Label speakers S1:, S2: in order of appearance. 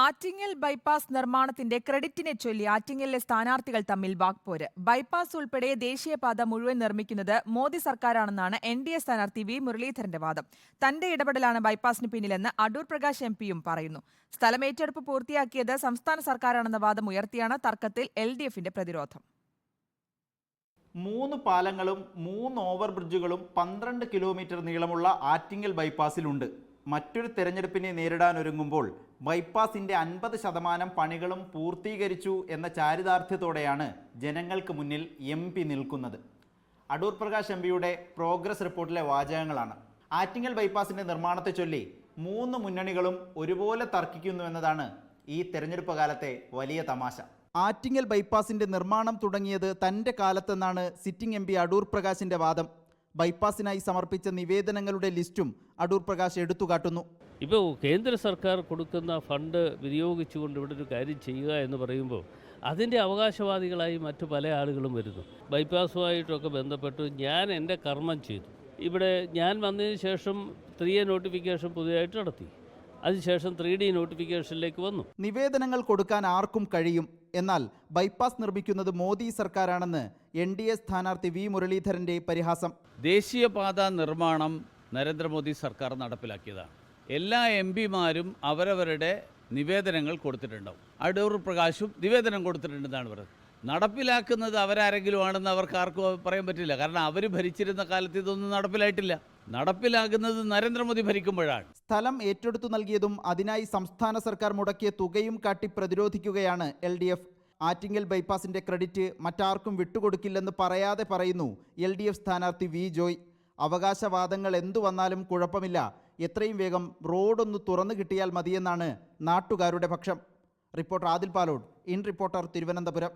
S1: Attingal bypass നിർമ്മാണത്തിന്റെ ക്രെഡിറ്റിനെ ചൊല്ലി ആറ്റിങ്ങലിലെ സ്ഥാനാർത്ഥികൾ തമ്മിൽ വാക്പോര്. ബൈപ്പാസ് ഉൾപ്പെടെ ദേശീയപാത മുഴുവൻ നിർമ്മിക്കുന്നത് മോദി സർക്കാരാണെന്നാണ് NDA സ്ഥാനാർത്ഥി വി മുരളീധരന്റെ വാദം. തന്റെ ഇടപെടലാണ് ബൈപ്പാസിന് പിന്നിലെന്ന് അടൂർ പ്രകാശ് MP പറയുന്നു. സ്ഥലമേറ്റെടുപ്പ് പൂർത്തിയാക്കിയത് സംസ്ഥാന സർക്കാരാണെന്ന വാദം ഉയർത്തിയാണ് തർക്കത്തിൽ LDFന്റെ പ്രതിരോധം.
S2: 3 പാലങ്ങളും 3 ഓവർബ്രിഡ്ജുകളും 12 കിലോമീറ്റർ നീളമുള്ള ആറ്റിങ്ങൽ ബൈപ്പാസിലുണ്ട്. മറ്റൊരു തെരഞ്ഞെടുപ്പിനെ നേരിടാനൊരുങ്ങുമ്പോൾ ബൈപ്പാസിന്റെ 50% പണികളും പൂർത്തീകരിച്ചു എന്ന ചാരിതാർത്ഥ്യത്തോടെയാണ് ജനങ്ങൾക്ക് മുന്നിൽ MP നിൽക്കുന്നത്. അടൂർ പ്രകാശ് MPയുടെ പ്രോഗ്രസ് റിപ്പോർട്ടിലെ വാചകങ്ങളാണ്. ആറ്റിങ്ങൽ ബൈപ്പാസിന്റെ നിർമ്മാണത്തെ ചൊല്ലി 3 മുന്നണികളും ഒരുപോലെ തർക്കിക്കുന്നു എന്നതാണ് ഈ തെരഞ്ഞെടുപ്പ് കാലത്തെ വലിയ തമാശ. ആറ്റിങ്ങൽ ബൈപ്പാസിന്റെ നിർമ്മാണം തുടങ്ങിയത് തന്റെ കാലത്തെന്നാണ് സിറ്റിംഗ് MP അടൂർ പ്രകാശിന്റെ വാദം. ബൈപ്പാസിനായി സമർപ്പിച്ച നിവേദനങ്ങളുടെ ലിസ്റ്റും അടൂർ പ്രകാശ് എടുത്തുകാട്ടുന്നു.
S3: ഇപ്പോൾ കേന്ദ്ര സർക്കാർ കൊടുക്കുന്ന ഫണ്ട് വിനിയോഗിച്ചുകൊണ്ട് ഇവിടെ ഒരു കാര്യം ചെയ്യുക എന്ന് പറയുമ്പോൾ അതിൻ്റെ അവകാശവാദികളായി മറ്റു പല ആളുകളും വരുന്നു. ബൈപ്പാസുമായിട്ടൊക്കെ ബന്ധപ്പെട്ട് ഞാൻ എൻ്റെ കർമ്മം ചെയ്തു. ഇവിടെ ഞാൻ വന്നതിന് ശേഷം 3A നോട്ടിഫിക്കേഷൻ പുതിയതായിട്ട് നടത്തി. അതിനുശേഷം 3D നോട്ടിഫിക്കേഷനിലേക്ക് വന്നു.
S2: നിവേദനങ്ങൾ കൊടുക്കാൻ ആർക്കും കഴിയും. എന്നാൽ ബൈപ്പാസ് നിർമ്മിക്കുന്നത് മോദി സർക്കാരാണെന്ന് NDA സ്ഥാനാർത്ഥി വി മുരളീധരന്റെ പരിഹാസം.
S4: ദേശീയപാത നിർമ്മാണം നരേന്ദ്രമോദി സർക്കാർ നടപ്പിലാക്കിയതാണ്. എല്ലാ MP-മാരും അവരവരുടെ നിവേദനങ്ങൾ കൊടുത്തിട്ടുണ്ടാവും. അടൂർ പ്രകാശും നിവേദനം കൊടുത്തിട്ടുണ്ടെന്നാണ് പറയുന്നത്. നടപ്പിലാക്കുന്നത് അവരാരെങ്കിലും ആണെന്ന് അവർക്ക് ആർക്കും പറയാൻ പറ്റില്ല. കാരണം അവർ ഭരിച്ചിരുന്ന കാലത്ത് ഇതൊന്നും നടപ്പിലായിട്ടില്ല. നടപ്പിലാകുന്നത് നരേന്ദ്രമോദി ഭരിക്കുമ്പോഴാണ്.
S2: സ്ഥലം ഏറ്റെടുത്തു നൽകിയതും അതിനായി സംസ്ഥാന സർക്കാർ മുടക്കിയ തുകയും കാട്ടി പ്രതിരോധിക്കുകയാണ് LDF. ആറ്റിങ്ങൽ ബൈപ്പാസിന്റെ ക്രെഡിറ്റ് മറ്റാർക്കും വിട്ടുകൊടുക്കില്ലെന്ന് പറയാതെ പറയുന്നു LDF സ്ഥാനാർത്ഥി വി ജോയ്. അവകാശവാദങ്ങൾ എന്തു വന്നാലും കുഴപ്പമില്ല, എത്രയും വേഗം റോഡൊന്ന് തുറന്നു കിട്ടിയാൽ മതിയെന്നാണ് നാട്ടുകാരുടെ പക്ഷം. Reporter Adil Palode, in reporter, Thiruvananthapuram.